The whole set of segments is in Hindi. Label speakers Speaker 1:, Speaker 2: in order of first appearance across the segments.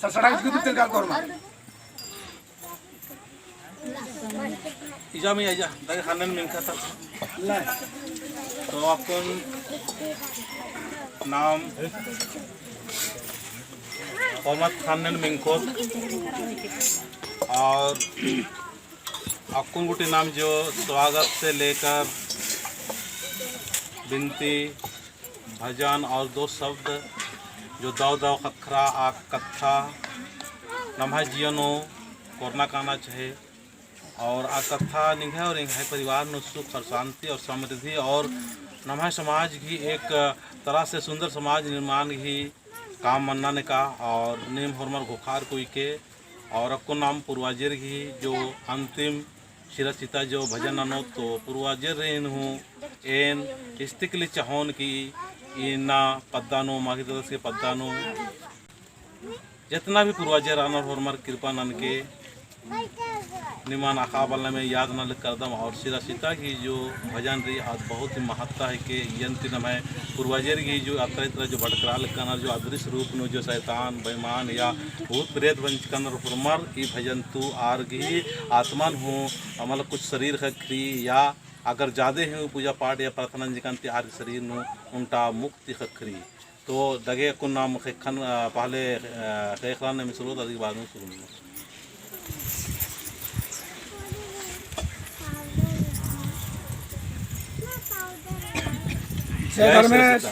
Speaker 1: सड़सड़ा इसको तेल का करो
Speaker 2: इजा में इजा दागे खानन में खाता तो आपको नाम मोहम्मद खानन मिंकोत और आपको गुटी नाम जो स्वागत से लेकर बिनती भजन और दो शब्द जो दाव दाव खखरा आग कथा नम्हा जियनो कोरना काना चाहे और आ कथा निघे और निघे परिवार में सुख और शांति और समृद्धि और नम्हा समाज की एक तरह से सुंदर समाज निर्माण की काम मन्नाने का और नेम हरमर घोखार कोई के और आपको नाम पूर्वाजर की जो अंतिम शिरसिता जो भजन अनो तो पूर्वाजर रेन हूँ एन इस्तिकली चाहोन की इना पद्दानो माघी ददस के पद्दानो जितना भी पूर्वाजर आनर हरमर कृपा नन के निमान आखा बल्ला में याद न कर दम और शिरसिता की जो भजन रही आज बहुत ही महत्ता है कि यंत्र नम है पूर्वजर की जो तरह तरह जो भटकराल कनर जो अदृश्य रूप में जो शैतान बेईमान या भूत प्रेत वंश कनर फुरमर ई भजन तू आर की आत्मान हूँ मतलब कुछ शरीर खरी या अगर ज़्यादा है पूजा पाठ या प्रार्थना जिकान आर शरीर नु उनटा मुक्ति खरी तो दगे को नाम खन पहले खेखलान में शुरू अधिक बाद में शुरू
Speaker 1: जय धर्मेश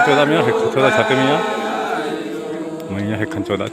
Speaker 3: चौदह मियाँ चौदह छाते मियाँ मैया है खन चौदह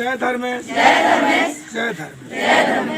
Speaker 1: जय धर्मेश जय धर्मेश जय धर्मेश जय धर्मेश।